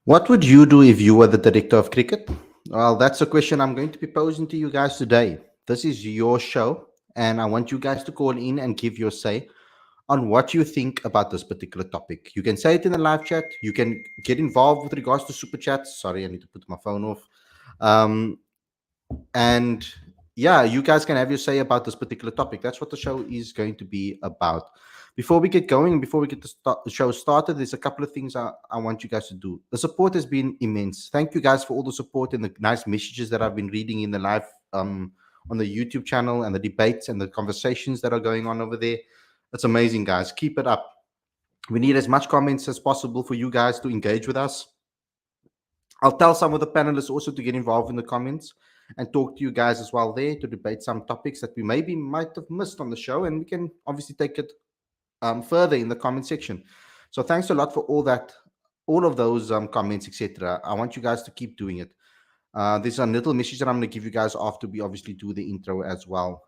What would you do if you were the director of cricket? Well, that's a question I'm going to be posing to you guys today. This is your show, and I want you guys to call in and give your say on what you think about this particular topic. You can say it in the live chat. You can get involved with regards to super chats. Sorry, I need to put my phone off. Um, and yeah, you guys can have your say about this particular topic. That's what the show is going to be about. Before we get going, before we get the show started, there's a couple of things I want you guys to do. The support has been immense. Thank you guys for all the support and the nice messages that I've been reading in the live on the YouTube channel, and the debates and the conversations that are going on over there. It's amazing, guys. Keep it up. We need as much comments as possible for you guys to engage with us. I'll tell some of the panelists also to get involved in the comments and talk to you guys as well there to debate some topics that we maybe might have missed on the show, and we can obviously take it further in the comment section. So thanks a lot for all that, all of those comments, etc. I want you guys to keep doing it. There's a little message that I'm going to give you guys after we obviously do the intro as well.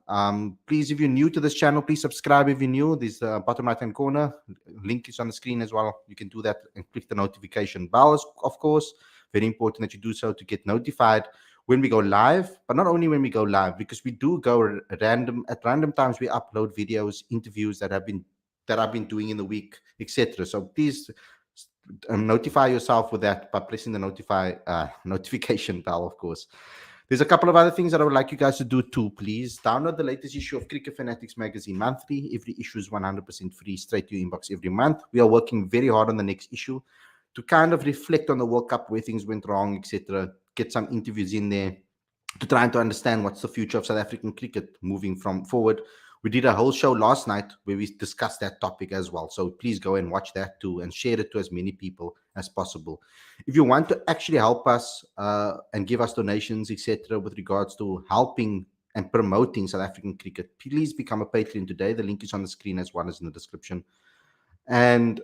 Please, if you're new to this channel, please subscribe if you're new. There's the bottom right hand corner. Link is on the screen as well. You can do that and click the notification bell, of course. Very important that you do so to get notified when we go live, but not only when we go live, because we do go at random times. We upload videos, interviews that I've been doing in the week, etc. So please notify yourself with that by pressing the notification bell, of course. There's a couple of other things that I would like you guys to do too. Please download the latest issue of Cricket Fanatics magazine monthly. Every issue is 100% free, straight to your inbox every month. We are working very hard on the next issue to kind of reflect on the World Cup, where things went wrong, etc. Get some interviews in there to try and to understand what's the future of South African cricket moving from forward. We did a whole show last night where we discussed that topic as well. So please go and watch that too and share it to as many people as possible. If you want to actually help us and give us donations, etc., with regards to helping and promoting South African cricket, please become a patron today. The link is on the screen as well as in the description. And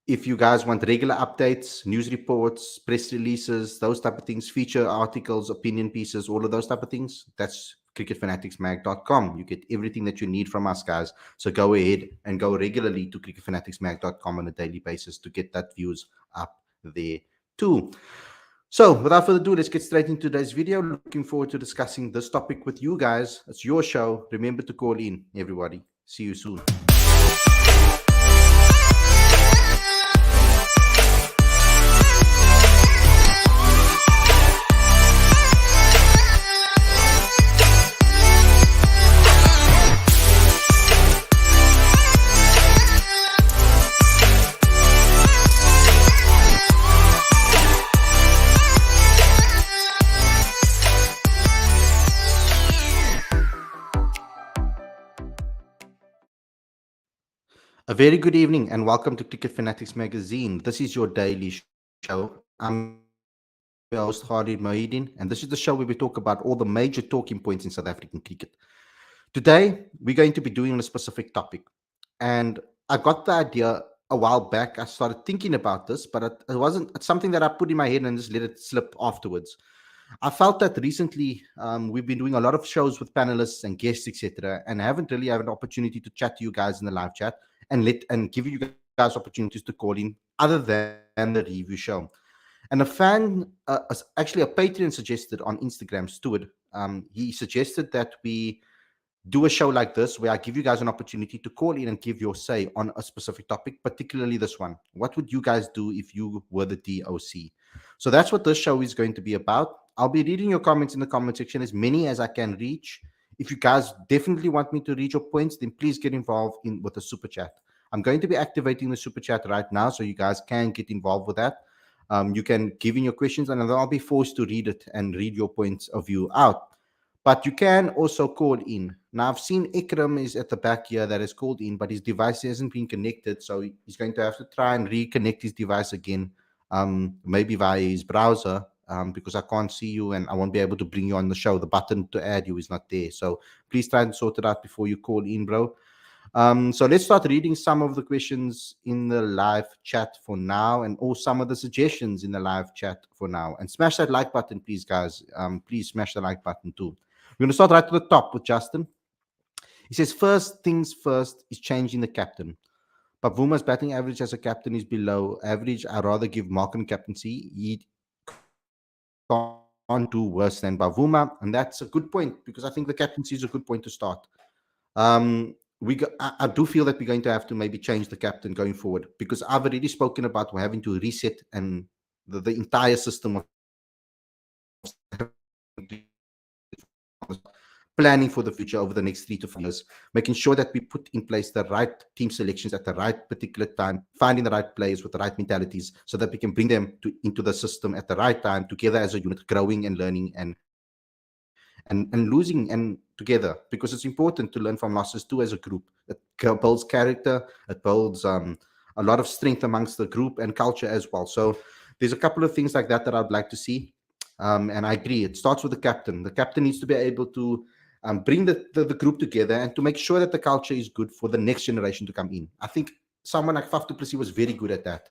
if you guys want regular updates, news reports, press releases, those type of things, feature articles, opinion pieces, all of those type of things, that's cricketfanaticsmag.com. You get everything that you need from us, guys. So go ahead and go regularly to cricketfanaticsmag.com on a daily basis to get that views up there too. So without further ado, let's get straight into today's video. Looking forward to discussing this topic with you guys. It's your show. Remember to call in, everybody. See you soon. A very good evening and welcome to Cricket Fanatics Magazine. This is your daily show. I'm your host, Khalid, and this is the show where we talk about all the major talking points in South African cricket. Today, we're going to be doing a specific topic. And I got the idea a while back. I started thinking about this, but it's something that I put in my head and just let it slip afterwards. I felt that recently we've been doing a lot of shows with panelists and guests, etc., and I haven't really had an opportunity to chat to you guys in the live chat and give you guys opportunities to call in other than the review show. And a fan, actually a Patron, suggested on Instagram, Stuart, he suggested that we do a show like this where I give you guys an opportunity to call in and give your say on a specific topic, particularly this one. What would you guys do if you were the DOC? So that's what this show is going to be about. I'll be reading your comments in the comment section, as many as I can reach. If you guys definitely want me to read your points, then please get involved with the super chat. I'm going to be activating the super chat right now, so you guys can get involved with that. You can give in your questions, and I'll be forced to read it and read your points of view out. But you can also call in. Now, I've seen Ikram is at the back here that has called in, but his device hasn't been connected, so he's going to have to try and reconnect his device again, maybe via his browser. Because I can't see you and I won't be able to bring you on the show. The button to add you is not there. So please try and sort it out before you call in, bro. So let's start reading some of the questions in the live chat for now, and all some of the suggestions in the live chat for now. And smash that like button, please, guys. Please smash the like button too. We're going to start right to the top with Justin. He says, first things first is changing the captain. Bavuma's batting average as a captain is below average. I rather give Markin captaincy. He can't do worse than Bavuma, and that's a good point because I think the captaincy is a good point to start. I do feel that we're going to have to maybe change the captain going forward because I've already spoken about we're having to reset and the entire system of South African cricket planning for the future over the next 3 to 5 years, making sure that we put in place the right team selections at the right particular time, finding the right players with the right mentalities so that we can bring them into the system at the right time, together as a unit, growing and learning and losing and together, because it's important to learn from losses too as a group. It builds character, it builds a lot of strength amongst the group and culture as well. So there's a couple of things like that that I'd like to see. And I agree, it starts with the captain. The captain needs to be able to bring the group together and to make sure that the culture is good for the next generation to come in. I think someone like Faf du Plessis was very good at that.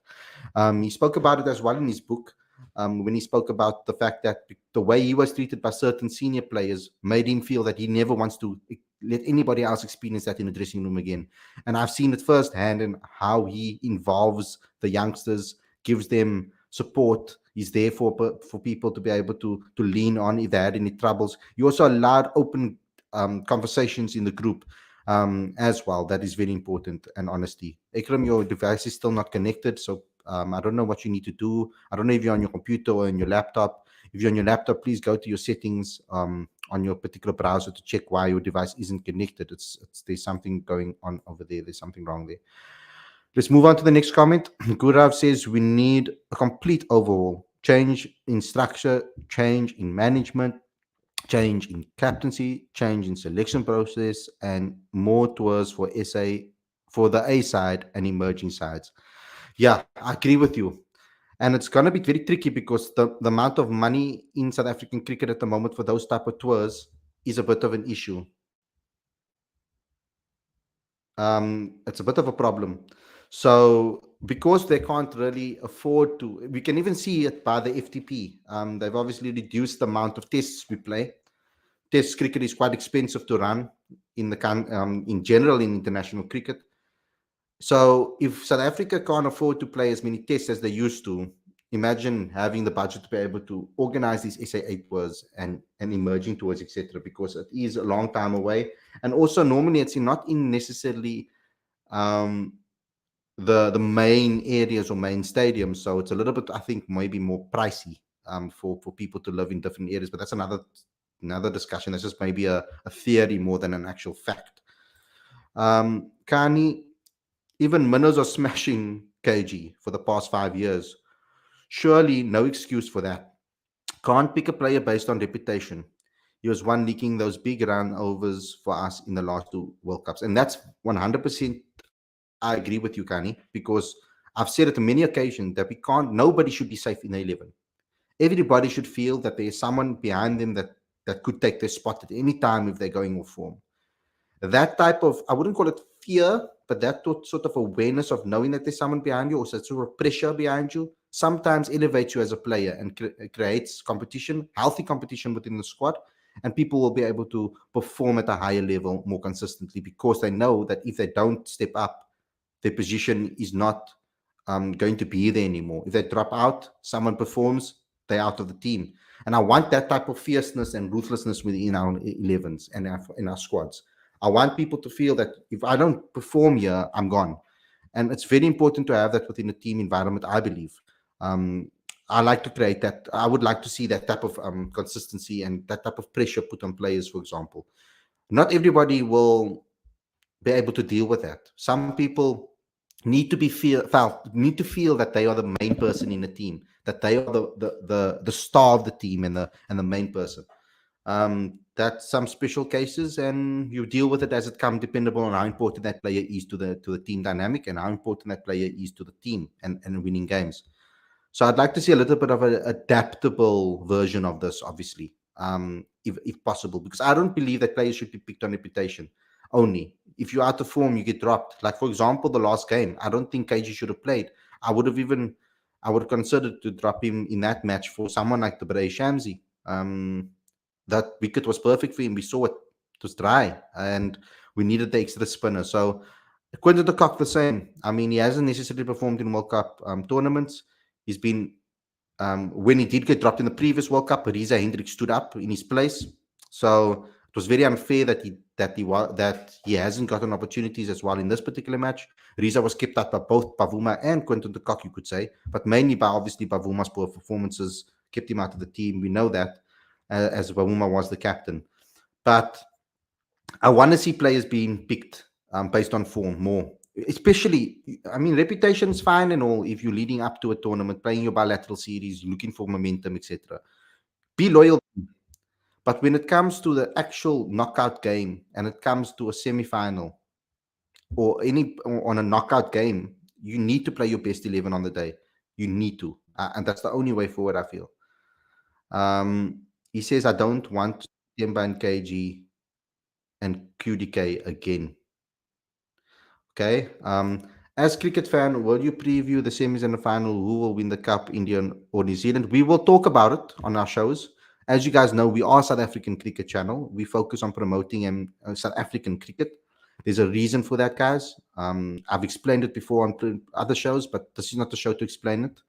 He spoke about it as well in his book, when he spoke about the fact that the way he was treated by certain senior players made him feel that he never wants to let anybody else experience that in the dressing room again. And I've seen it firsthand in how he involves the youngsters, gives them support. He's there for people to be able to lean on if they had any troubles. He also allowed open conversations in the group as well. That is very important, and honesty. Ikram, your device is still not connected, so I don't know what you need to do. I don't know if you're on your computer or on your laptop. If you're on your laptop, please go to your settings on your particular browser to check why your device isn't connected. There's something going on over there. There's something wrong there. Let's move on to the next comment. Gurav says we need a complete overhaul, change in structure, change in management, change in captaincy, change in selection process, and more tours for for the A side and emerging sides. Yeah, I agree with you. And it's going to be very tricky because the amount of money in South African cricket at the moment for those type of tours is a bit of an issue. It's a bit of a problem. So because they can't really afford to, we can even see it by the FTP. They've obviously reduced the amount of tests we play. Test cricket is quite expensive to run in general in international cricket. So if South Africa can't afford to play as many tests as they used to, imagine having the budget to be able to organize these SA8 tours and emerging tours, etc. Because it is a long time away, and also normally it's not in necessarily um, the main areas or main stadiums. So it's a little bit, I think, maybe more pricey for people to live in different areas. But that's another discussion. That's just maybe a theory more than an actual fact. Kani, even Minnows are smashing KG for the past 5 years. Surely no excuse for that. Can't pick a player based on reputation. He was one leaking those big run overs for us in the last two World Cups. And that's 100%. I agree with you, Kani, because I've said it on many occasions that nobody should be safe in the 11. Everybody should feel that there's someone behind them that could take their spot at any time if they're going off form. That type of, I wouldn't call it fear, but that sort of awareness of knowing that there's someone behind you, or sort of pressure behind you, sometimes elevates you as a player and creates competition, healthy competition within the squad, and people will be able to perform at a higher level more consistently because they know that if they don't step up, their position is not going to be there anymore. If they drop out, someone performs, they're out of the team. And I want that type of fierceness and ruthlessness within our 11s and in our squads. I want people to feel that if I don't perform here, I'm gone. And it's very important to have that within a team environment, I believe. Um, I like to create that. I would like to see that type of consistency and that type of pressure put on players, for example. Not everybody will be able to deal with that. Some people need to feel that they are the main person in the team, that they are the star of the team and the main person. That's some special cases, and you deal with it as it comes, dependable on how important that player is to the team dynamic and how important that player is to the team and winning games. So I'd like to see a little bit of an adaptable version of this, obviously, if possible, because I don't believe that players should be picked on reputation only. If you're out of form, you get dropped. Like, for example, the last game, I don't think KG should have played. I would have considered to drop him in that match for someone like the Bray Shamsi. That wicket was perfect for him. We saw it was dry, and we needed the extra spinner. So Quinton de Kock the same. I mean, he hasn't necessarily performed in World Cup tournaments. He's been when he did get dropped in the previous World Cup, Riza Hendrik stood up in his place. So it was very unfair that he hasn't gotten opportunities as well in this particular match. Riza was kept up by both Pavuma and Quinton de Kock, you could say, but mainly by obviously Pavuma's poor performances kept him out of the team. We know that as Pavuma was the captain. But I want to see players being picked based on form more. Especially, I mean, reputation is fine and all if you're leading up to a tournament, playing your bilateral series, looking for momentum, etc. Be loyal. But when it comes to the actual knockout game and it comes to a semi-final or any on a knockout game, you need to play your best 11 on the day. You need to, and that's the only way forward. I feel. He says, "I don't want Temba and KG and QDK again." Okay. As cricket fan, will you preview the semis and the final? Who will win the cup, India or New Zealand? We will talk about it on our shows. As you guys know, we are South African cricket channel. We focus on promoting South African cricket. There's a reason for that, guys. I've explained it before on other shows, but this is not the show to explain it.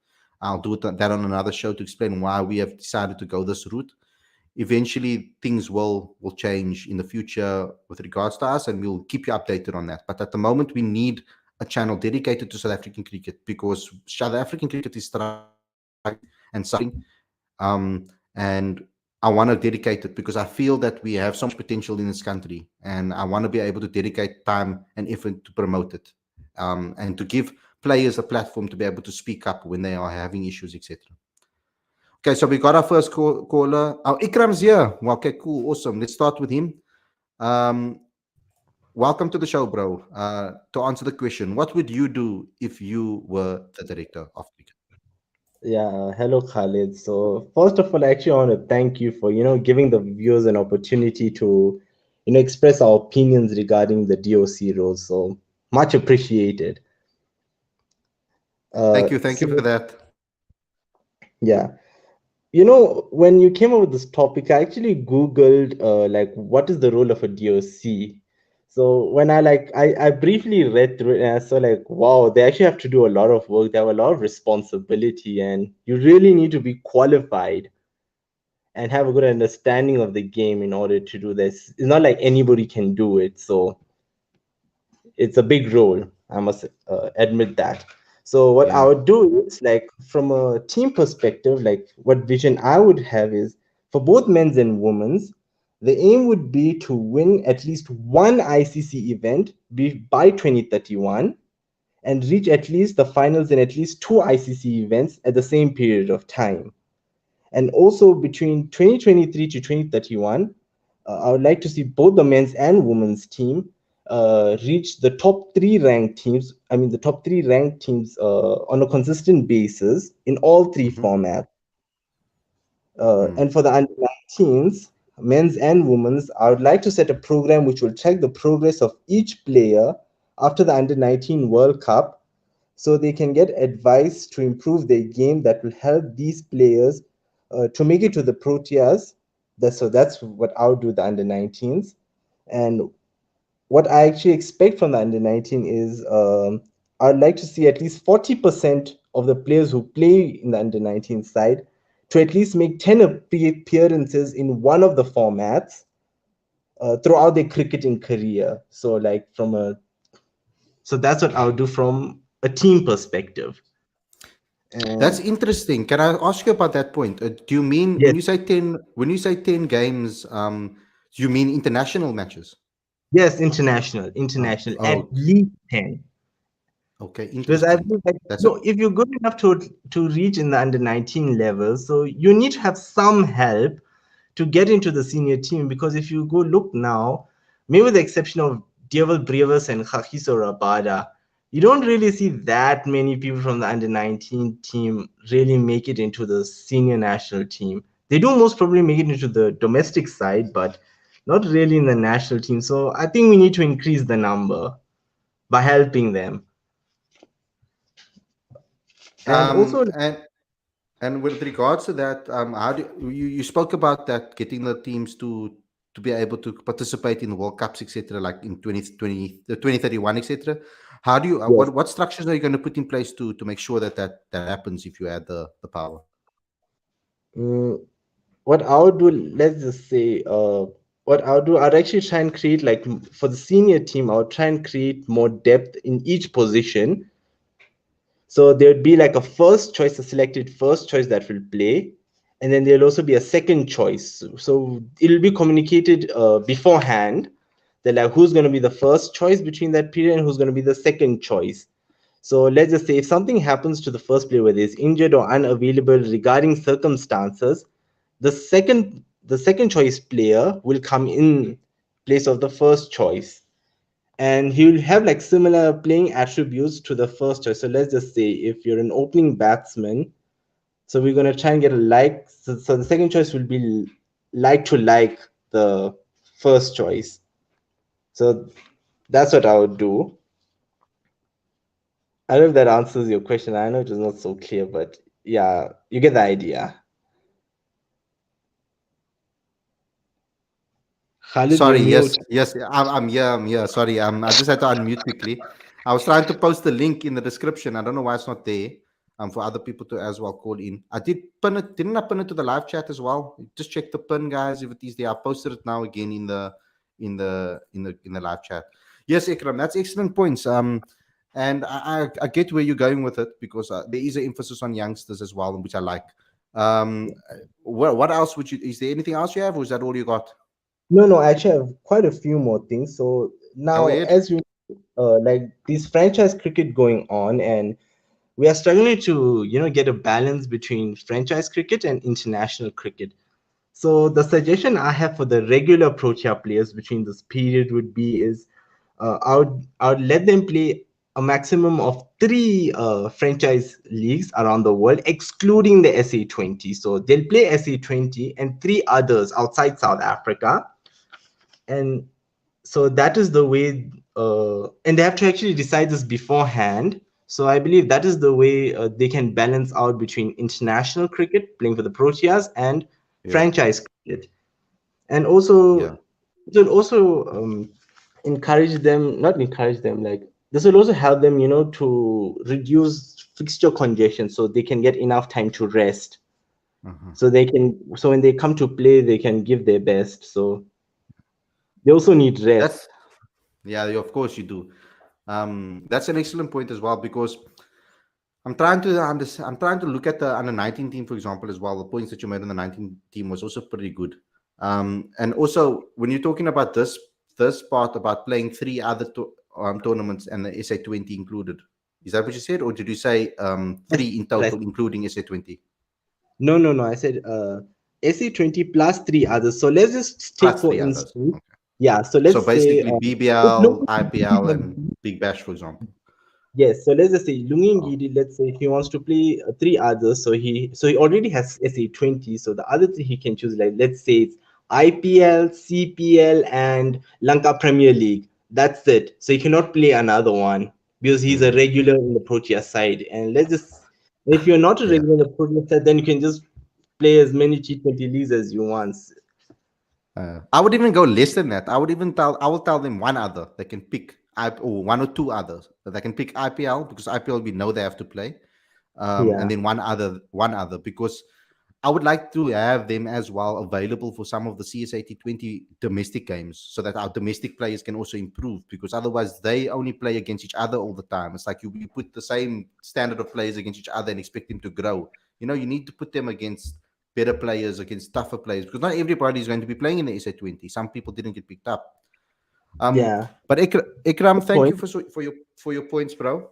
I'll do that on another show to explain why we have decided to go this route. Eventually things will change in the future with regards to us, and we'll keep you updated on that. But at the moment, we need a channel dedicated to South African cricket because South African cricket is struggling and suffering. And I want to dedicate it because I feel that we have so much potential in this country, and I want to be able to dedicate time and effort to promote it, and to give players a platform to be able to speak up when they are having issues, etc. Okay, so we got our first caller. Oh, Ikram's here. Well, okay, cool, awesome. Let's start with him. Um, Welcome to the show, bro. To answer the question, what would you do if you were the director of cricket? Yeah, hello Khalid. So first of all, I actually want to thank you for, giving the viewers an opportunity to, express our opinions regarding the DOC role. So much appreciated. Thank you So for that. yeah, when you came up with this topic, I actually Googled like what is the role of a DOC. So when I briefly read through it and I saw like, wow, they actually have to do a lot of work. They have a lot of responsibility, and you really need to be qualified and have a good understanding of the game in order to do this. It's not like anybody can do it. So it's a big role. I must admit that. So what I Yeah. would do is like from a team perspective, like what vision I would have is for both men's and women's, the aim would be to win at least one ICC event by 2031 and reach at least the finals in at least two ICC events at the same period of time. And also between 2023 to 2031, I would like to see both the men's and women's team reach the top three ranked teams. I mean, the top three ranked teams on a consistent basis in all three Mm-hmm. formats. Mm. And for the under 19s, men's and women's, I would like to set a program which will track the progress of each player after the under 19 World Cup so they can get advice to improve their game that will help these players to make it to the Proteas. That's what I would do the under 19s. And what I actually expect from the under 19 is I'd like to see at least 40% of the players who play in the under 19 side to at least make 10 appearances in one of the formats throughout their cricketing career. So that's what I would do from a team perspective. That's And interesting. Can I ask you about that point? Do you mean yes, when you say 10 games, do you mean international matches? yes, international, at Oh, least 10. okay, Because I interesting. believe that That's a if you're good enough to reach in the under 19 level, so you need to have some help to get into the senior team. Because if you go look now, maybe with the exception of Dievel Brevers and Hakiso Rabada, you don't really see that many people from the under 19 team really make it into the senior national team. They do most probably make it into the domestic side, but not really in the national team. So I think we need to increase the number by helping them. And um also, and and with regards to that, how do you spoke about that getting the teams to to be able to participate in the World Cups, etc., like in 2020, 2031, etc. How do you Yes. what structures are you going to put in place to make sure that happens if you add the power? Mm, what I would do, let's just say, what I would do, I'd actually try and create like for the senior team, I would try and create more depth in each position. So there would be like a first choice, a selected first choice that will play, and then there'll also be a second choice. So it'll be communicated beforehand that like who's going to be the first choice between that period and who's going to be the second choice. So let's just say if something happens to the first player, whether it's injured or unavailable regarding circumstances, the second choice player will come in place of the first choice, and he will have like similar playing attributes to the first choice. So let's just say if you're an opening batsman, so we're going to try and get a like, so the second choice will be like to like the first choice. So that's what I would do. I don't know if that answers your question. I know it was not so clear, but yeah, you get the idea. Khalid, you're Sorry, yes, mute. yes, I'm here, I'm here. Sorry, I just had to unmute quickly. I was trying to post the link in the description. I don't know why it's not there. For other people to as well call in. I did pin it. Didn't I pin it to the live chat as well? Just check the pin, guys. If it is there, I posted it now again in the live chat. Yes, Ikram, that's excellent points. And I get where you're going with it because there is an emphasis on youngsters as well, which I like. Um, what else would you? Is there anything else you have, or is that all you got? No, no, I actually have quite a few more things. So Go now, ahead. as you like this franchise cricket going on, and we are struggling to get a balance between franchise cricket and international cricket. So the suggestion I have for the regular Protea players between this period would be is I would let them play a maximum of three franchise leagues around the world, excluding the SA20. So they'll play SA20 and three others outside South Africa, and so that is the way. And they have to actually decide this beforehand. So I believe that is the way they can balance out between international cricket, playing for the Proteas, and Yeah, franchise cricket. And also yeah, it will also encourage them, not encourage them, like this will also help them to reduce fixture congestion so they can get enough time to rest, uh-huh. so when they come to play they can give their best. So they also need rest. That's yeah. Of course you do. That's an excellent point as well because I'm trying to look at the under 19 team, for example, as well. The points that you made on the 19 team was also pretty good. And also when you're talking about this part about playing three other tournaments and the SA20 included, is that what you said, or did you say That's three in what I total, including SA20 No, no, no. I said AC20 plus three others. So let's just take plus for three others? instance, Okay. yeah. So So let's say basically if BBL, IPL, and Big Bash, for example. yes. So let's just say Oh, Lungin, let's say he wants to play three others. So he already has SA20. So the other three he can choose, like let's say it's IPL, CPL, and Lanka Premier League. That's it. So he cannot play another one because he's a mm, regular in the Protea side. And let's just if you're not a yeah. regular in the Protea side, then you can just play as many T20 leagues as you want. I would even go less than that. I will tell them one other. They can pick or one or two others. But they can pick IPL because IPL we know they have to play. And Yeah, then one other because I would like to have them as well available for some of the CSA T20 domestic games so that our domestic players can also improve because otherwise they only play against each other all the time. It's like you put the same standard of players against each other and expect them to grow. You need to put them against better players, against tougher players because not everybody is going to be playing in the SA20. Some people didn't get picked up. Um, yeah. but Ikram, Good thank point. you for your points, bro.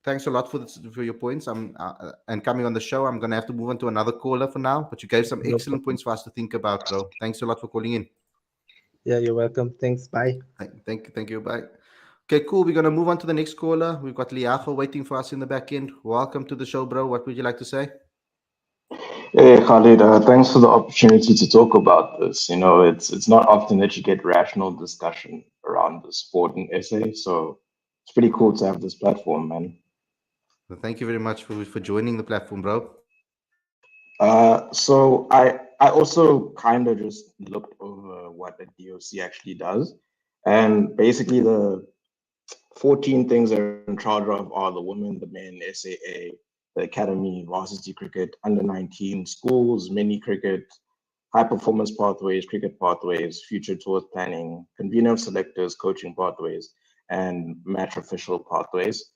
Thanks a lot for your points. And coming on the show, I'm gonna have to move on to another caller for now. But you gave some No excellent problem. points for us to think about, bro. Thanks a lot for calling in. Yeah, you're welcome. Thanks. Bye. Thank you. Bye. Okay, cool. We're gonna move on to the next caller. We've got Liacho waiting for us in the back end. Welcome to the show, bro. What would you like to say? Hey Khalid, thanks for the opportunity to talk about this. It's not often that you get rational discussion around the sport and essay, so it's pretty cool to have this platform, man. Thank you very much for joining the platform, bro. So I I also kind of just looked over what a DOC actually does. And basically, the 14 things they're in charge of are the women, the men, SAA, the academy, varsity cricket, under 19, schools, mini cricket, high performance pathways, cricket pathways, future tours planning, convener of selectors, coaching pathways, and match official pathways.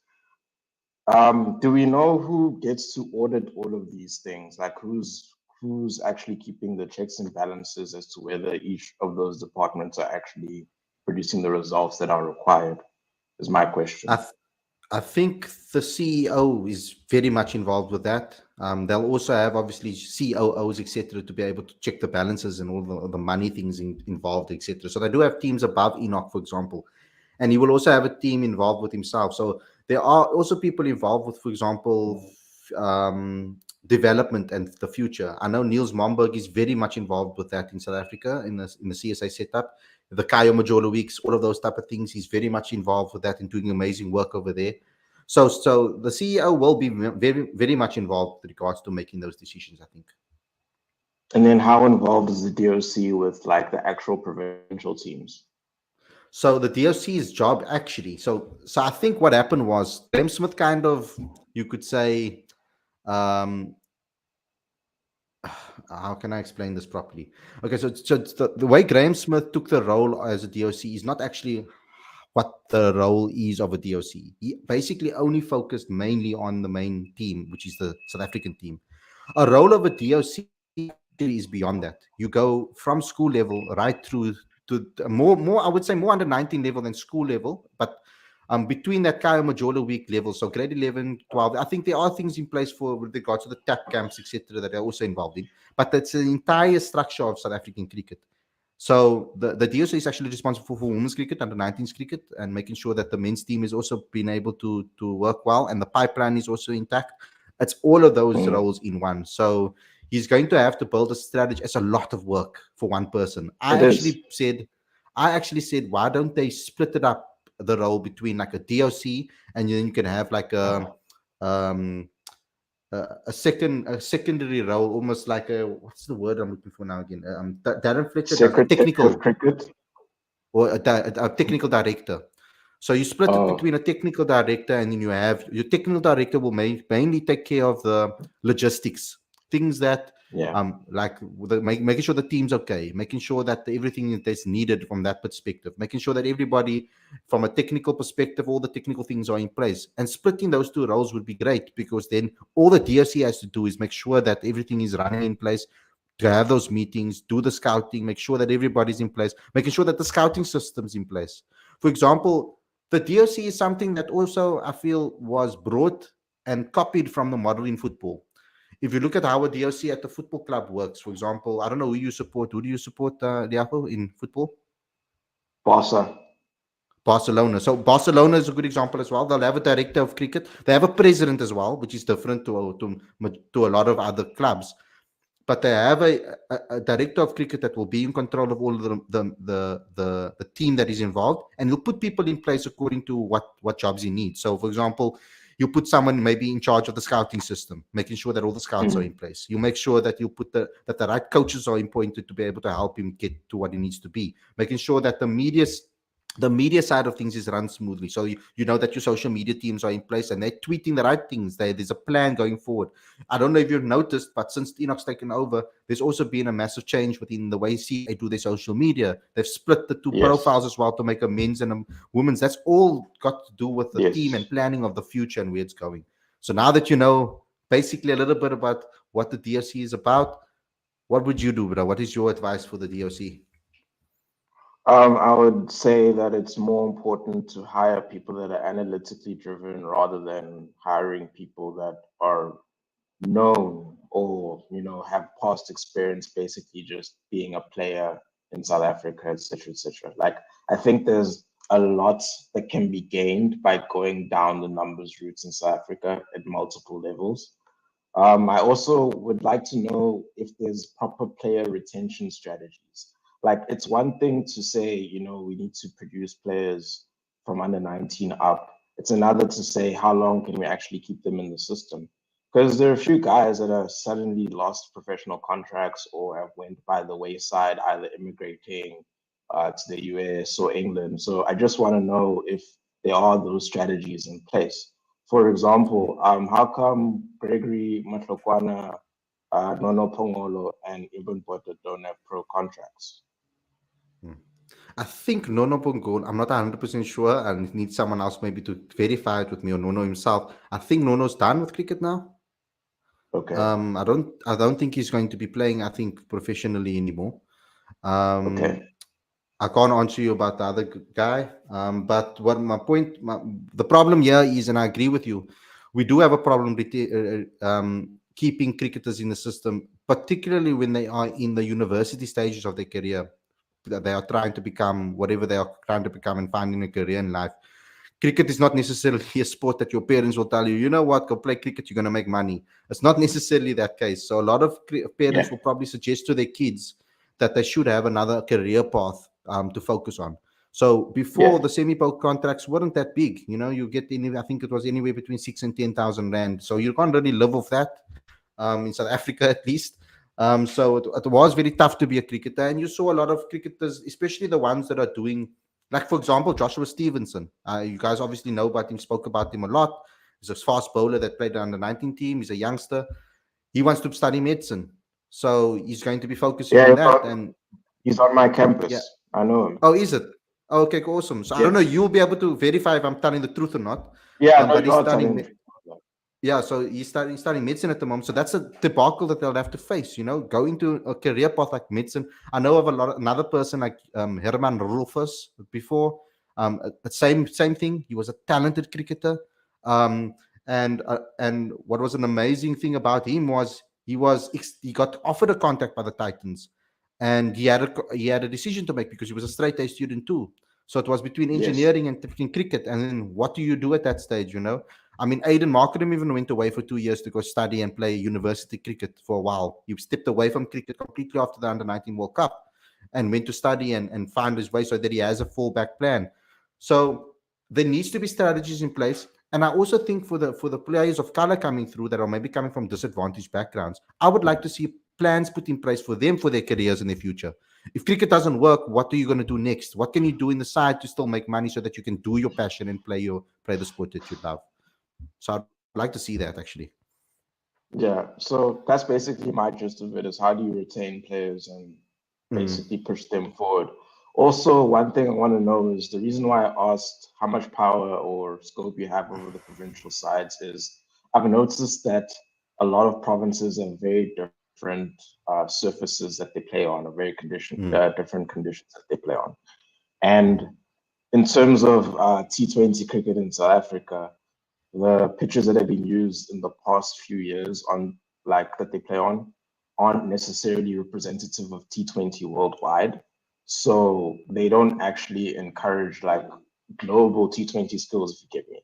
Do we know who gets to audit all of these things? Like who's actually keeping the checks and balances as to whether each of those departments are actually producing the results that are required? Is my I question. th- I think the CEO is very much involved with that. They'll also have obviously COOs, etc., to be able to check the balances and all the money things involved, etc. So they do have teams above Enoch, for example, and he will also have a team involved with himself. So there are also people involved with, for example, development and the future. I know Niels Momberg is very much involved with that in South Africa in the CSA setup, the Kayo Majolo weeks, all of those type of things. He's very much involved with that and doing amazing work over there. So the CEO will be very much involved with regards to making those decisions, I think. And then how involved is the DOC with like the actual provincial teams? So the DOC's job actually, so I think what happened was Graham Smith kind of, you could say, um, how can I explain this properly? Okay, so it's the way Graham Smith took the role as a DOC is not actually what the role is of a DOC. He basically only focused mainly on the main team, which is the South African team. A role of a DOC actually is beyond that. You go from school level right through to more I would say more under 19 level than school level, but between that Kaya Majola week level, so grade 11, 12, I think there are things in place for with regards to the TAP camps, etc., that are also involved in, but that's the entire structure of South African cricket. So the DSO is actually responsible for women's cricket, under 19s cricket, and making sure that the men's team is also being able to work well, and the pipeline is also intact. It's all of those Mm, roles in one. So he's going to have to build a strategy. It's a lot of work for one person. it is. I actually said, why don't they split it up the role between like a DOC, and then you can have like um, a secondary role, almost like a, what's the word I'm looking for now again? Darren Fletcher does a Secretary of technical, Cricket. or a technical director. So you split it Oh, between a technical director, and then you have your technical director will mainly take care of the logistics, things that yeah. like making sure the team's okay, making sure that everything that's needed from that perspective, making sure that everybody from a technical perspective, all the technical things are in place. And splitting those two roles would be great, because then all the DSC has to do is make sure that everything is running in place, to have those meetings, do the scouting, make sure that everybody's in place, making sure that the scouting system's in place. For example, the DOC is something that also I feel was brought and copied from the model in football. If you look at how a DOC at the football club works, for example, I don't know who you support. Who do you support, Liapo, in football? Barca. Barcelona. So Barcelona is a good example as well. They'll have a director of cricket. They have a president as well, which is different to a lot of other clubs. But they have a director of cricket that will be in control of all of the team that is involved, and he'll put people in place according to what jobs he needs. So, for example, you put someone maybe in charge of the scouting system, making sure that all the scouts are Mm, in place. You make sure that you put that the right coaches are appointed to be able to help him get to what he needs to be, making sure that the media side of things is run smoothly. So you know that your social media teams are in place and they're tweeting the right things. There's a plan going forward. I don't know if you've noticed, but since Enoch's taken over, there's also been a massive change within the way CA do their social media. They've split the two yes. profiles as well to make a men's and a women's. That's all got to do with the team and Yes. planning of the future and where it's going. So now that you know basically a little bit about what the DOC is about, what would you do, bro? What is your advice for the DOC? I would say that it's more important to hire people that are analytically driven rather than hiring people that are known or have past experience basically just being a player in South Africa, etc., etc. Like I think there's a lot that can be gained by going down the numbers routes in South Africa at multiple levels. I also would like to know if there's proper player retention strategies. Like it's one thing to say, we need to produce players from under 19 up. It's another to say how long can we actually keep them in the system? Because there are a few guys that have suddenly lost professional contracts or have went by the wayside, either immigrating to the US or England. So I just want to know if there are those strategies in place. For example, how come Gregory Matlokwana, Nono Pongolo, and Ibn Bota don't have pro contracts? I think Nono Pongon, I'm not 100% sure, and need someone else maybe to verify it with me or Nono himself. I think Nono's done with cricket now. Okay, I don't think he's going to be playing, I think, professionally anymore. Um, okay, I can't answer you about the other guy. But what my point, the problem here is, and I agree with you, we do have a problem with keeping cricketers in the system, particularly when they are in the university stages of their career. That they are trying to become whatever they are trying to become and finding a career in life. Cricket is not necessarily a sport that your parents will tell you, you know what, go play cricket, you're going to make money. It's not necessarily that case. So a lot of yeah, parents will probably suggest to their kids that they should have another career path to focus on. So before, yeah, the semi-pro contracts weren't that big. You get I think it was anywhere between 6 and 10,000 rand. So you can't really live off that in South Africa at least. So it was very tough to be a cricketer, and you saw a lot of cricketers, especially the ones that are doing, like for example, Joshua Stevenson. You guys obviously know about him, spoke about him a lot. He's a fast bowler that played on the 19 team. He's a youngster. He wants to study medicine, so he's going to be focusing yeah. on that. And He's on my yeah, campus. I know him. oh, is it? Okay, awesome. So I don't know. Yes. You'll be able to verify if I'm telling the truth or not. Yeah, no, But you he's are studying. telling the truth. Yeah, so he's studying medicine at the moment. So that's a debacle that they'll have to face. Go into a career path like medicine. I know of another person like Herman Rufus before. Same thing. He was a talented cricketer. Um, and what was an amazing thing about him was he got offered a contract by the Titans, and he had a decision to make because he was a straight A student too. So it was between Yes. engineering and cricket. And then what do you do at that stage? I mean, Aiden Markram even went away for 2 years to go study and play university cricket for a while. He stepped away from cricket completely after the Under 19 World Cup and went to study and find his way so that he has a fallback plan. So there needs to be strategies in place. And I also think for the players of color coming through that are maybe coming from disadvantaged backgrounds, I would like to see plans put in place for them for their careers in the future. If cricket doesn't work, what are you going to do next? What can you do in the side to still make money so that you can do your passion and play the sport that you love? So I'd like to see that actually. Yeah. So that's basically my gist of it is how do you retain players and Mm, basically push them forward. Also, one thing I want to know is the reason why I asked how much power or scope you have over the provincial sides is I've noticed that a lot of provinces have very different surfaces that they play on, or mm, different conditions that they play on. And in terms of T20 cricket in South Africa, the pitches that have been used in the past few years on like that they play on aren't necessarily representative of T20 worldwide. So they don't actually encourage like global T20 skills, if you get me.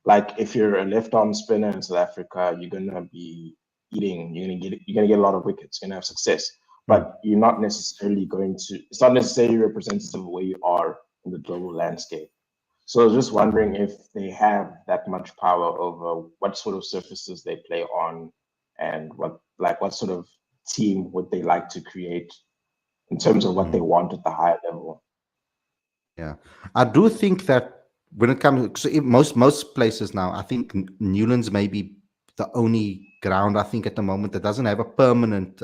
Like if you're a left arm spinner in South Africa, you're gonna be you're gonna get a lot of wickets, you're gonna have success. mm. But you're not necessarily going to it's not necessarily representative of where you are in the global landscape. So I was just wondering if they have that much power over what sort of surfaces they play on and what sort of team would they like to create in terms of what they Mm. want at the higher level. Yeah, I do think that when it comes, so most places now, I think Newlands may be the only ground I think at the moment that doesn't have a permanent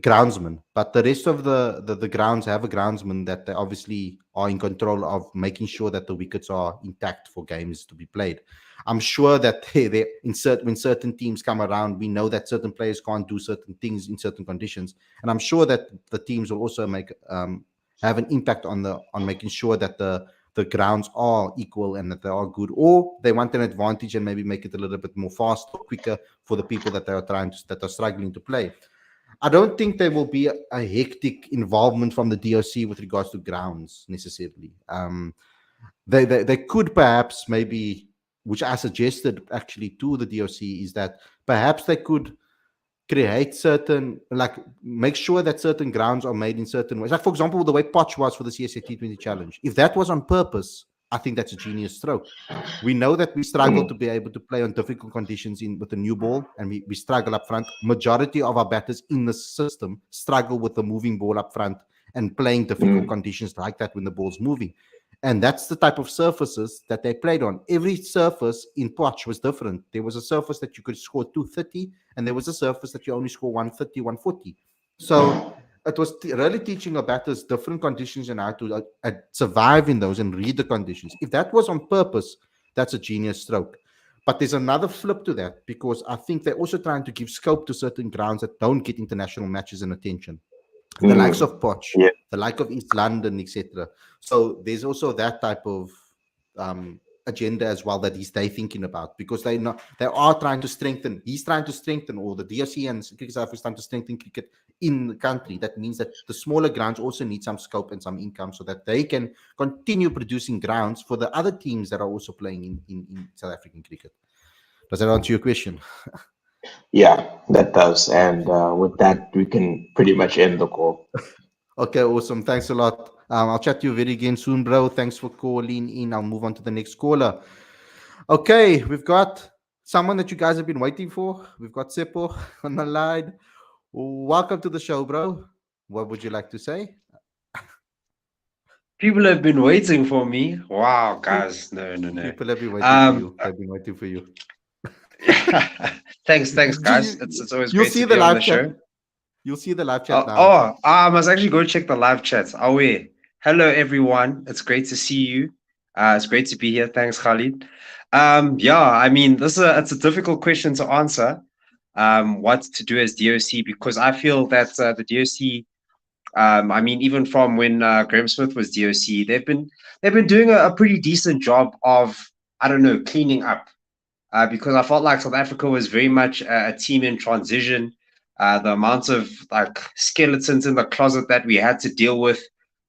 groundsman, but the rest of the grounds have a groundsman that they obviously are in control of making sure that the wickets are intact for games to be played. I'm sure that they insert when certain teams come around, we know that certain players can't do certain things in certain conditions, and I'm sure that the teams will also have an impact on making sure that the grounds are equal and that they are good, or they want an advantage and maybe make it a little bit more fast or quicker for the people that are struggling to play. I don't think there will be a hectic involvement from the DOC with regards to grounds necessarily. They could perhaps maybe, which I suggested actually to the DOC, is that perhaps they could create certain, like make sure that certain grounds are made in certain ways. Like for example, the way Potch was for the CSA T20 Challenge. If that was on purpose, I think that's a genius stroke. We know that we struggle to be able to play on difficult conditions with the new ball, and we struggle up front. Majority of our batters in the system struggle with the moving ball up front and playing difficult conditions like that when the ball's moving. And that's the type of surfaces that they played on. Every surface in Poch was different. There was a surface that you could score 230, and there was a surface that you only score 130, 140. So it was really teaching our batters different conditions and how to survive in those and read the conditions. If that was on purpose, that's a genius stroke. But there's another flip to that, because I think they're also trying to give scope to certain grounds that don't get international matches and attention. The likes of Poch, Yeah. the like of East London, etc. So there's also that type of agenda as well that they're thinking about, because they are trying to strengthen. He's trying to strengthen, or the DRC and Cricket South Africa is trying to strengthen cricket in the country. That means that the smaller grounds also need some scope and some income so that they can continue producing grounds for the other teams that are also playing in South African cricket. Does that answer your question? Yeah, that does. And with that, we can pretty much end the call. Okay, awesome. Thanks a lot. I'll chat to you very again soon, bro. Thanks for calling in. I'll move on to the next caller. Okay, we've got someone that you guys have been waiting for. We've got Seppo on the line. Welcome to the show, bro. What would you like to say? People have been waiting for me. Wow, guys. No. People have been waiting for you. They've been waiting for you. Thanks, guys. It's always You'll great see to the be on live the chat. show. You'll see the live chat now. Oh, I must actually go check the live chat. Oh, wait. Hello, everyone. It's great to see you. It's great to be here. Thanks, Khalid. Yeah, I mean, it's a difficult question to answer. What to do as DOC, because I feel that the DOC, I mean, even from when Graham Smith was DOC, they've been doing a pretty decent job of, I don't know, cleaning up. Because I felt like South Africa was very much a team in transition. The amount of like skeletons in the closet that we had to deal with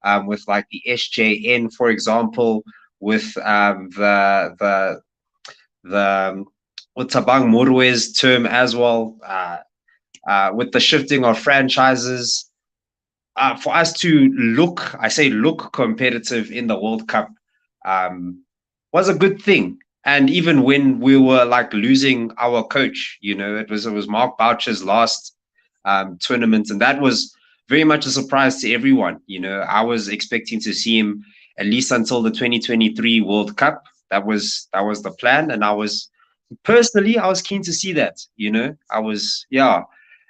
like the SJN, for example, with the with Tabang Murwe's term as well, with the shifting of franchises. For us to look competitive in the World Cup was a good thing. And even when we were like losing our coach, you know, it was Mark Boucher's last tournament, and that was very much a surprise to everyone. You know, I was expecting to see him at least until the 2023 World Cup. That was the plan, and I was keen to see that. You know,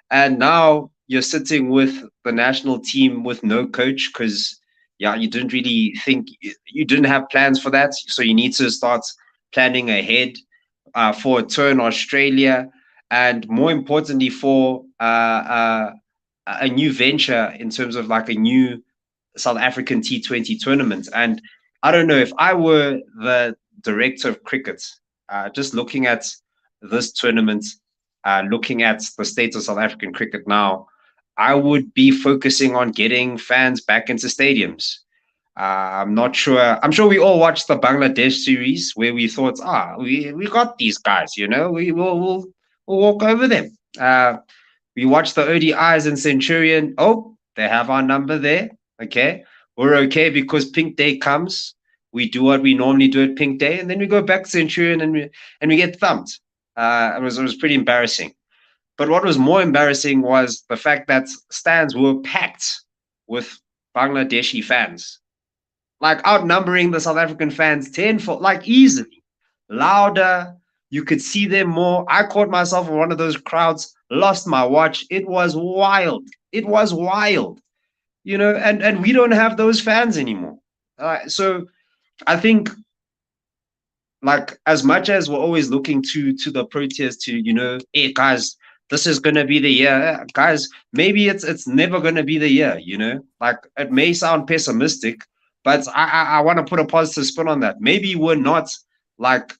and now you're sitting with the national team with no coach because you didn't really think, you didn't have plans for that, so you need to start planning ahead for a tour in Australia, and more importantly for a new venture in terms of like a new South African T20 tournament. And I don't know, if I were the director of cricket, just looking at this tournament, looking at the state of South African cricket now, I would be focusing on getting fans back into stadiums. I'm not sure. I'm sure we all watched the Bangladesh series where we thought, we got these guys, you know, we'll walk over them. We watched the ODIs in Centurion. Oh, they have our number there. Okay, we're okay because Pink Day comes. We do what we normally do at Pink Day, and then we go back to Centurion and we get thumped. It was pretty embarrassing. But what was more embarrassing was the fact that stands were packed with Bangladeshi fans, like outnumbering the South African fans tenfold, like easily, louder. You could see them more. I caught myself in one of those crowds, lost my watch. It was wild. You know, and we don't have those fans anymore. So I think, like, as much as we're always looking to the Proteas to, you know, hey guys, this is gonna be the year, guys. Maybe it's never gonna be the year. You know, like, it may sound pessimistic, but I want to put a positive spin on that. Maybe we're not like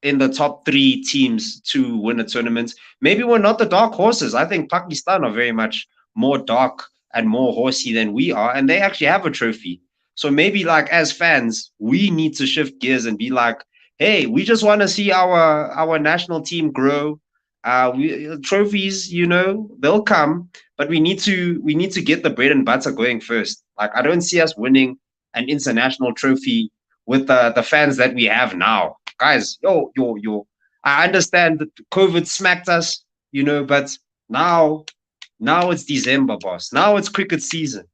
in the top 3 teams to win a tournament. Maybe we're not the dark horses. I think Pakistan are very much more dark and more horsey than we are, and they actually have a trophy. So maybe, like, as fans, we need to shift gears and be like, hey, we just want to see our national team grow. Trophies, you know, they'll come, but we need to get the bread and butter going first. Like, I don't see us winning an international trophy with the fans that we have now. Guys, I understand that COVID smacked us, but now it's December, boss. Now it's cricket season.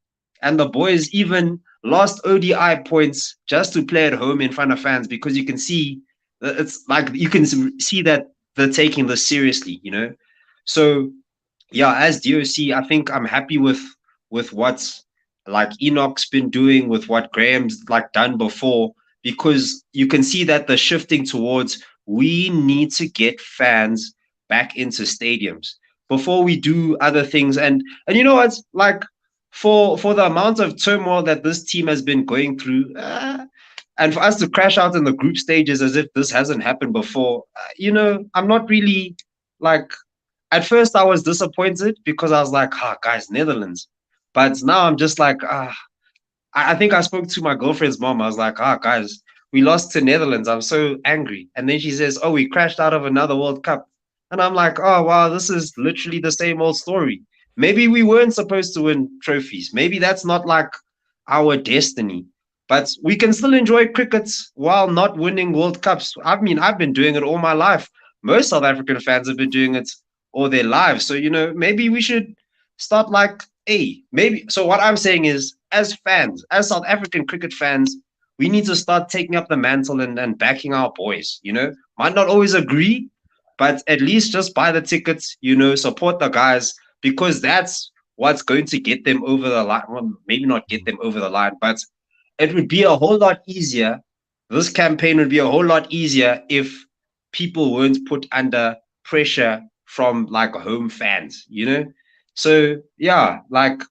And the boys even lost ODI points just to play at home in front of fans, because you can see that it's like you can see that they're taking this seriously. So yeah, as DOC, I think I'm happy with what's like Enoch's been doing, with what Graham's like done before, because you can see that they're shifting towards, we need to get fans back into stadiums before we do other things. And you know what? Like for the amount of turmoil that this team has been going through, and for us to crash out in the group stages as if this hasn't happened before, I'm not really like. At first, I was disappointed because I was like, guys, Netherlands. But now I'm just like, I think I spoke to my girlfriend's mom. I was like, guys, we lost to Netherlands. I'm so angry. And then she says, oh, we crashed out of another World Cup. And I'm like, oh, wow, this is literally the same old story. Maybe we weren't supposed to win trophies. Maybe that's not like our destiny. But we can still enjoy cricket while not winning World Cups. I mean, I've been doing it all my life. Most South African fans have been doing it all their lives. So, maybe we should start like, maybe. So what I'm saying is, as fans, as South African cricket fans, we need to start taking up the mantle and backing our boys. Might not always agree, but at least just buy the tickets, support the guys, because that's what's going to get them over the line. Well, maybe not get them over the line, but it would be a whole lot easier. This campaign would be a whole lot easier if people weren't put under pressure from like home fans. So yeah, like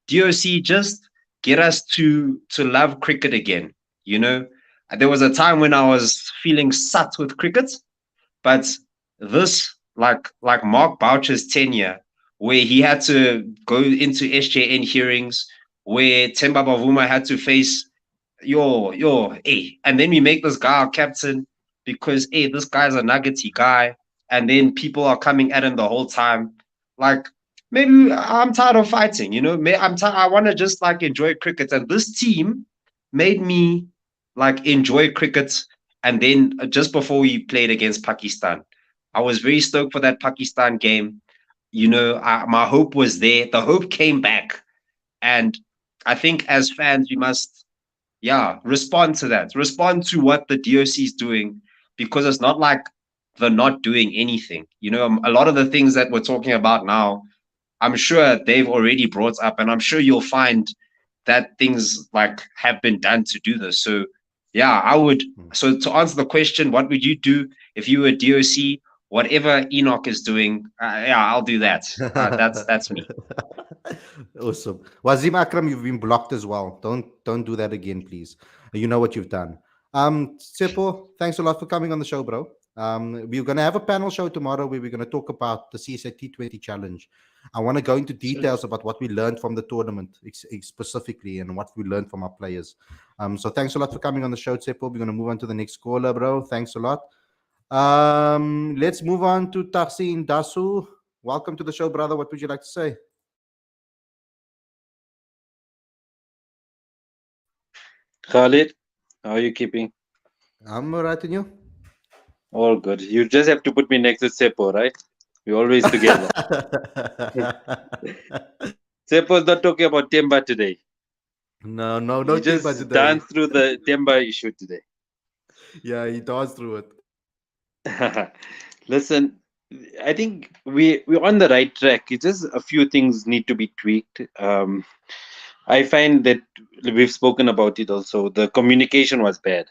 DOC, just get us to love cricket again. There was a time when I was feeling sat with cricket, but this like Mark Boucher's tenure, where he had to go into SJN hearings, where Themba Bavuma had to face and then we make this guy our captain because this guy's a nuggety guy, and then people are coming at him the whole time. Like, maybe I'm tired of fighting, I want to just like enjoy cricket, and this team made me like enjoy cricket. And then just before we played against Pakistan, I was very stoked for that Pakistan game. My hope was there. The hope came back, and I think as fans we must respond to that. Respond to what the DOC is doing, because it's not like they're not doing anything. A lot of the things that we're talking about now, I'm sure they've already brought up, and I'm sure you'll find that things like have been done to do this. So yeah, I would. So to answer the question, what would you do if you were DOC? Whatever Enoch is doing, I'll do that. That's me. Awesome. Wazim Akram, you've been blocked as well. Don't do that again, please. You know what you've done. Tsepo, thanks a lot for coming on the show, bro. We're gonna have a panel show tomorrow where we're gonna talk about the CSA T20 challenge. I want to go into details about what we learned from the tournament specifically, and what we learned from our players. So thanks a lot for coming on the show, Tsepo. We're gonna move on to the next caller, bro. Thanks a lot. Let's move on to Tahsin Dasu. Welcome to the show, brother. What would you like to say? Khalid, how are you keeping? I'm all right, and you? All good. You just have to put me next to Sepo, right? We're always together. Sepo's not talking about Themba today. No he just Themba today. danced through the Themba issue today. Yeah, he danced through it. Listen, I think we're on the right track. It's just a few things need to be tweaked. I find that we've spoken about it also. The communication was bad.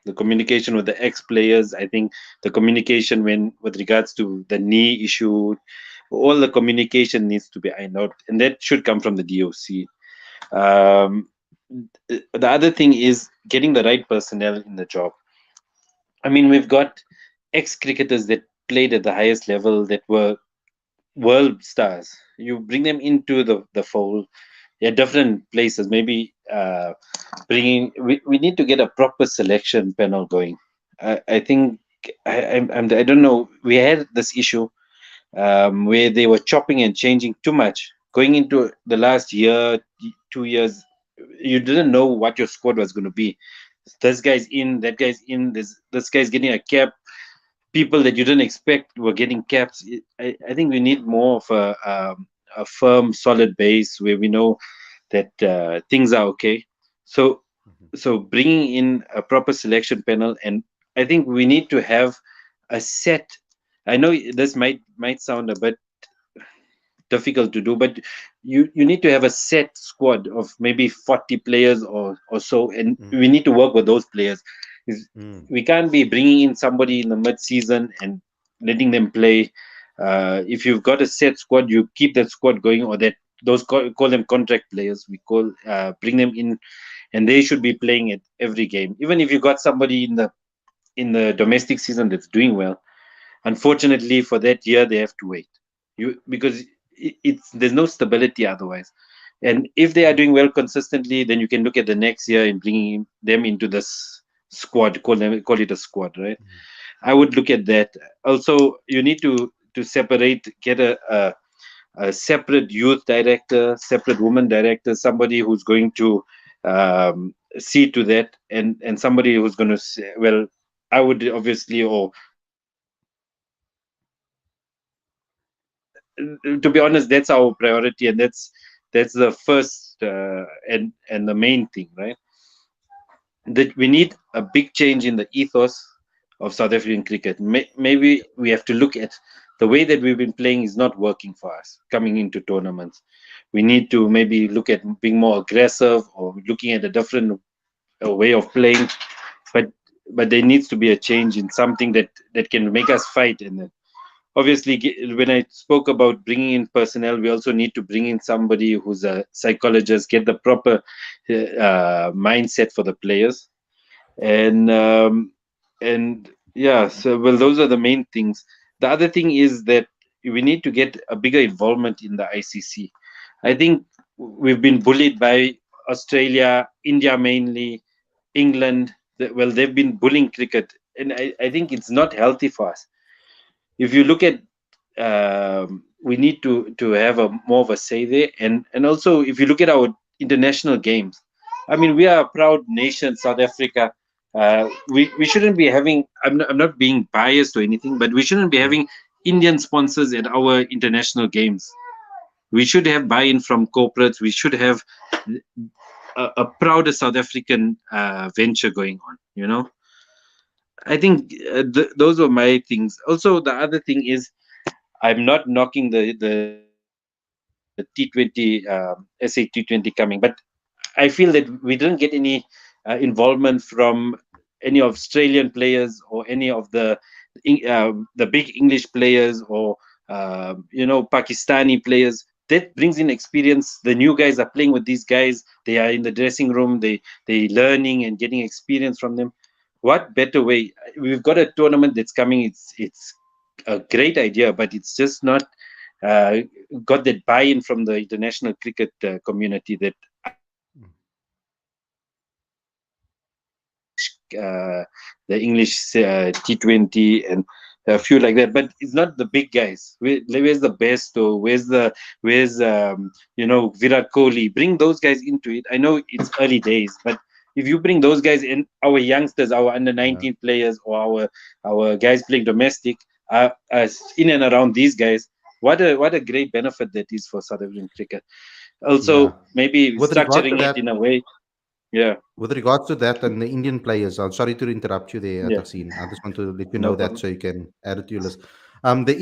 The communication with the ex-players, I think the communication with regards to the knee issue, all the communication needs to be ironed out, and that should come from the DOC. The other thing is getting the right personnel in the job. I mean, we've got ex-cricketers that played at the highest level, that were world stars. You bring them into the fold. Yeah, different places. Maybe we need to get a proper selection panel going. I think I don't know. We had this issue where they were chopping and changing too much. Going into the last year, 2 years, you didn't know what your squad was going to be. this guy's in, that guy's in, this guy's getting a cap. People that you didn't expect were getting caps. I think we need more of a firm, solid base where we know that things are okay. So bringing in a proper selection panel, and I think we need to have a set. I know this might sound a bit difficult to do, but you need to have a set squad of maybe 40 players or so, and we need to work with those players. We can't be bringing in somebody in the mid-season and letting them play. If you've got a set squad, you keep that squad going, or that those call them contract players. We bring them in, and they should be playing at every game. Even if you got somebody in the domestic season that's doing well, unfortunately for that year they have to wait. Because there's no stability otherwise. And if they are doing well consistently, then you can look at the next year and bringing them into this squad. Call it a squad, right? I would look at that. Also, you need to separate, get a separate youth director, separate woman director, somebody who's going to see to that, and somebody who's going to say, well, I would obviously, or to be honest, that's our priority, and that's the first and the main thing, right? That we need a big change in the ethos of South African cricket. Maybe we have to look at the way that we've been playing is not working for us coming into tournaments. We need to maybe look at being more aggressive, or looking at a different way of playing. But there needs to be a change in something that can make us fight. And then obviously, when I spoke about bringing in personnel, we also need to bring in somebody who's a psychologist, get the proper mindset for the players. And yeah, so well, those are the main things. The other thing is that we need to get a bigger involvement in the ICC. I think we've been bullied by Australia, India mainly, England. Well, they've been bullying cricket, and I think it's not healthy for us. If you look at, we need to have a more of a say there, and also if you look at our international games, I mean, we are a proud nation, South Africa. We shouldn't be having. I'm not being biased or anything, but we shouldn't be having Indian sponsors at our international games. We should have buy-in from corporates. We should have a prouder South African venture going on. You know, I think those were my things. Also, the other thing is, I'm not knocking the T20 SA T20 coming, but I feel that we didn't get any involvement from any Australian players or any of the big English players, or Pakistani players. That brings in experience. The new guys are playing with these guys. They are in the dressing room. They learning and getting experience from them. What better way? We've got a tournament that's coming. It's a great idea, but it's just not got that buy-in from the international cricket community that the English T20 and a few like that, but it's not the big guys. Where's the best, or where's Virat Kohli? Bring those guys into it. I know it's early days, but if you bring those guys in, our youngsters, our under 19 players, or our guys playing domestic, in and around these guys, what a great benefit that is for South African cricket. Also, maybe structuring it in a way. Yeah. With regards to that and the Indian players, I'm sorry to interrupt you there, Tahseen. I just want to let you know that so you can add it to your list. The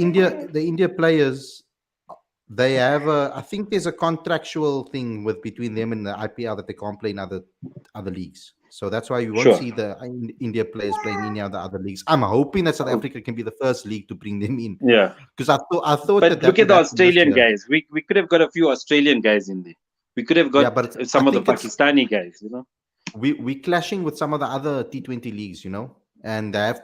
India players, they have I think there's a contractual thing between them and the IPL that they can't play in other leagues. So that's why you won't see the India players playing in any of the other leagues. I'm hoping that South Africa can be the first league to bring them in. Yeah. Because I thought but look at the Australian guys. We could have got a few Australian guys in there. We could have got some of the Pakistani guys, we clashing with some of the other T20 leagues, and they have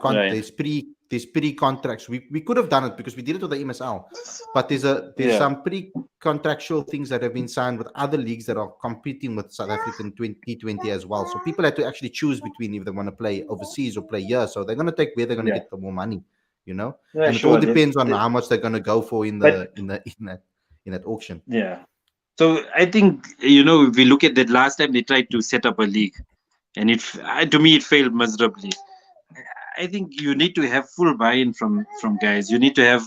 there's pre-contracts. We could have done it because we did it with the MSL, but there's some pre-contractual things that have been signed with other leagues that are competing with South African T20 as well. So people have to actually choose between if they want to play overseas or play here. So they're going to take where they're going to get the more money, and it all depends on how much they're going to go for in that auction. Yeah. So I think, if we look at that, last time they tried to set up a league. and to me it failed miserably. I think you need to have full buy-in from guys. You need to have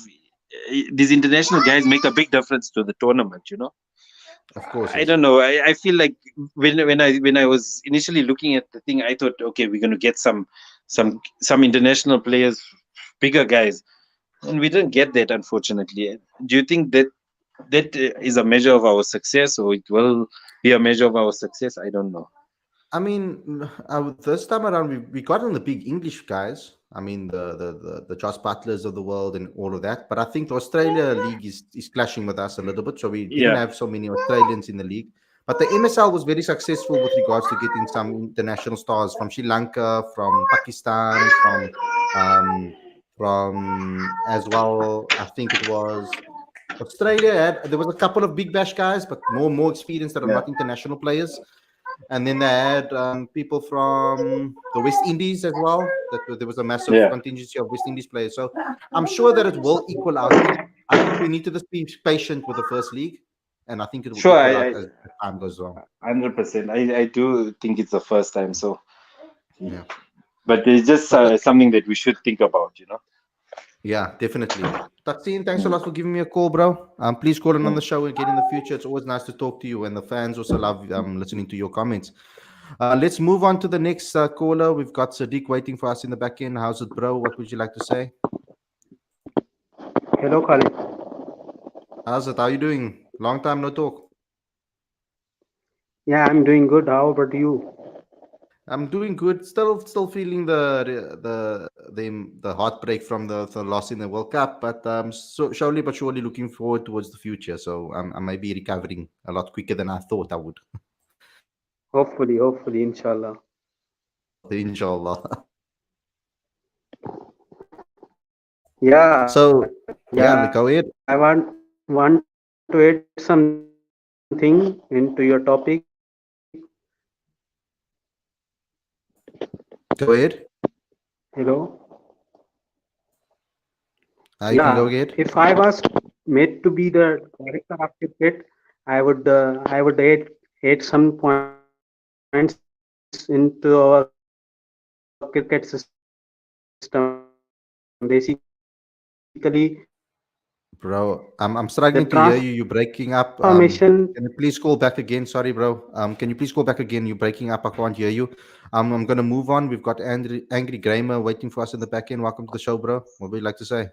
these international guys make a big difference to the tournament. Of course, I yes. don't know. I feel like when I was initially looking at the thing, I thought, okay, we're gonna get some international players, bigger guys, and we didn't get that, unfortunately. Do you think that is a measure of our success, or it will be a measure of our success? I don't know. I mean, this time around, we got on the big English guys. I mean, the Josh Butlers of the world and all of that. But I think the Australia League is clashing with us a little bit. So we didn't Yeah, have so many Australians in the league. But the MSL was very successful with regards to getting some international stars from Sri Lanka, from Pakistan, um, from as well. I think it was Australia. There was a couple of big bash guys, but more experienced that are Yeah. not international players. And then they had people from the West Indies as well. There was a massive yeah. contingency of West Indies players. So I'm sure that it will equal out. I think we need to just be patient with the first league, and I think it will Sure, equal out as time goes on. 100%. I do think it's the first time, so Yeah, but it's just but something that we should think about. yeah, definitely. Taksin, thanks a lot for giving me a call, bro. Please call in on the show again in the future. It's always nice to talk to you, and the fans also love listening to your comments. Let's move on to the next caller. We've got Sadiq waiting for us in the back end. How's it, bro? What would you like to say? Hello, Khalid. How's it? How you doing? Long time no talk. Yeah, I'm doing good. How about you? I'm doing good. Still feeling the heartbreak from the loss in the World Cup, but so slowly but surely looking forward towards the future. So I might be recovering a lot quicker than I thought I would. Hopefully, inshallah. Inshallah. Yeah, So yeah. yeah, go ahead. I want to add something into your topic. Go ahead. Hello. You can Yeah, go ahead. if I was made to be the director of cricket, I would add some points into our cricket system. Basically, Bro, I'm the struggling to hear you. You're breaking up. transformation. Can you please call back again? Sorry, bro. Can you please call back again? You're breaking up. I can't hear you. I'm gonna move on. We've got Angry Gamer waiting for us in the back end. Welcome to the show, bro. What would you like to say?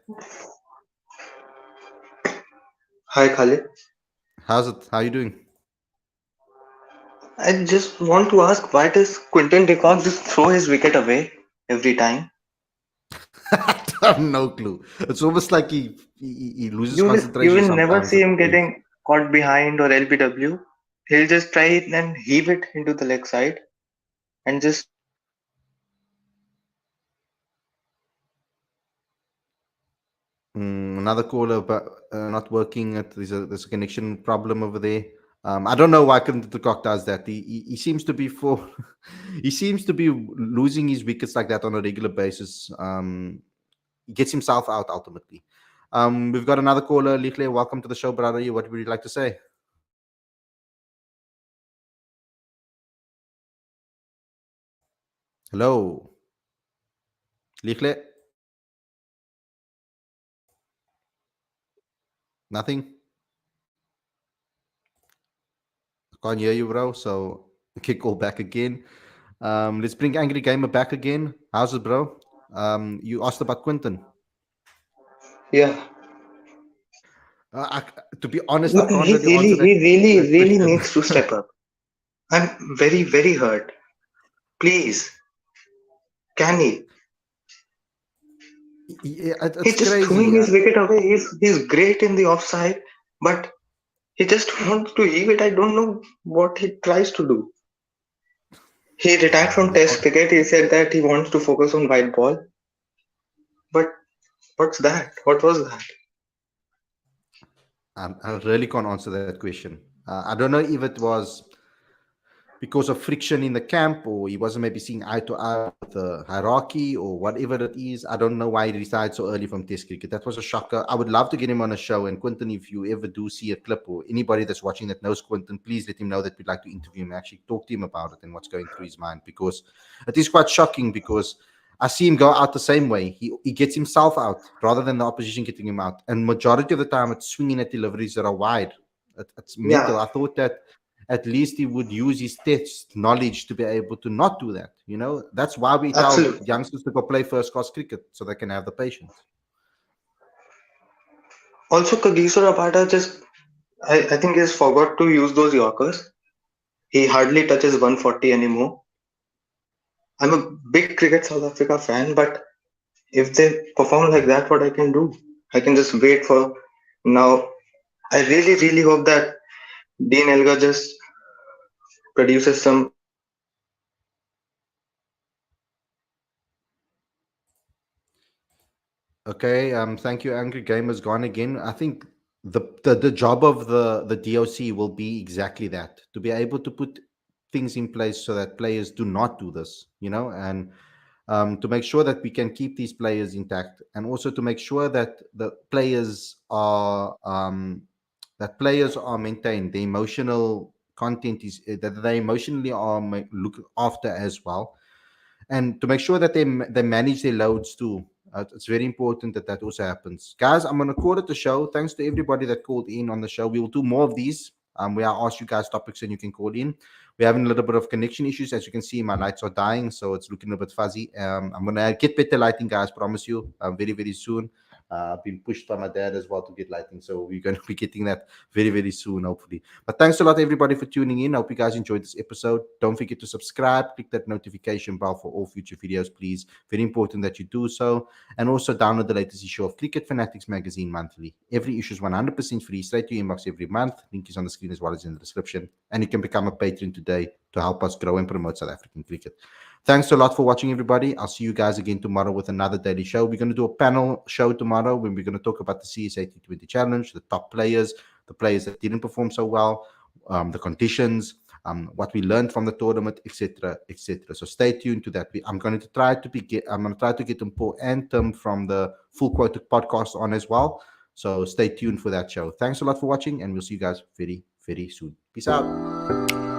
Hi Khalid. How's it? How you doing? I just want to ask, why does Quinton de Kock just throw his wicket away every time? I have no clue. It's almost like he loses You concentration will never sometimes. see him getting caught behind or LBW. He'll just try it and heave it into the leg side and just Another caller, but not working. There's a connection problem over there. I don't know why the cock does that. He seems to be for he seems to be losing his wickets like that on a regular basis. He gets himself out ultimately. We've got another caller, Likle. Welcome to the show, brother. What would you like to say? Hello, Likle. Nothing. Can't hear you, bro. So okay, call back again. Let's bring Angry Gamer back again. How's it, bro? You asked about Quinton. yeah. To be honest, No, I can't really answer he really, that really question. needs to step up. I'm very, very hurt. Please, can he? Yeah, He's it's just throwing crazy. his wicket away. He's great in the offside, but he just wants to heave it. I don't know what he tries to do. He retired from Test cricket. He said that he wants to focus on white ball. But what's that? What was that? I really can't answer that question. I don't know if it was because of friction in the camp, or he wasn't maybe seeing eye to eye with the hierarchy or whatever it is. I don't know why he retired so early from Test cricket. That was a shocker. I would love to get him on a show. And Quinton, if you ever do see a clip, or anybody that's watching that knows Quinton, please let him know that we'd like to interview him and actually talk to him about it and what's going through his mind, because it is quite shocking. Because I see him go out the same way. He gets himself out rather than the opposition getting him out. And majority of the time, it's swinging at deliveries that are wide. It's mental. Yeah, I thought that at least he would use his test knowledge to be able to not do that. That's why we tell absolutely. youngsters to go play first class cricket, so they can have the patience. Also, Kagiso Rabada I think he's forgot to use those Yorkers. He hardly touches 140 anymore. I'm a big cricket South Africa fan, but if they perform like that, what I can do? I can just wait for now. I really, really hope that Dean Elgar just produces some Okay, thank you. Angry Gamer's gone again. I think the job of the DOC will be exactly that, to be able to put things in place so that players do not do this, and to make sure that we can keep these players intact, and also to make sure that the players are maintained. The emotional content is that they emotionally are looked after as well, and to make sure that they manage their loads too. It's very important that that also happens, guys. I'm going to call it the show. Thanks to everybody that called in on the show. We will do more of these, where I ask you guys topics and you can call in. We're having a little bit of connection issues. As you can see, my lights are dying, so it's looking a bit fuzzy. I'm going to get better lighting, guys, promise you, very, very soon. I've been pushed by my dad as well to get lighting, so we're going to be getting that very, very soon, hopefully. But thanks a lot, everybody, for tuning in. I hope you guys enjoyed this episode. Don't forget to subscribe, click that notification bell for all future videos, please. Very important that you do so. And also download the latest issue of Cricket Fanatics magazine monthly. Every issue is 100% free, straight to your inbox every month. Link is on the screen as well as in the description. And you can become a patron today to help us grow and promote South African cricket. Thanks a lot for watching, everybody. I'll see you guys again tomorrow with another daily show. We're going to do a panel show tomorrow when we're going to talk about the CSA T20 Challenge, the top players, the players that didn't perform so well, the conditions, what we learned from the tournament, etc., etc. So stay tuned to that. I'm going to try to get them Paul and Tim from the Full Quoted podcast on as well. So stay tuned for that show. Thanks a lot for watching, and we'll see you guys very, very soon. Peace out.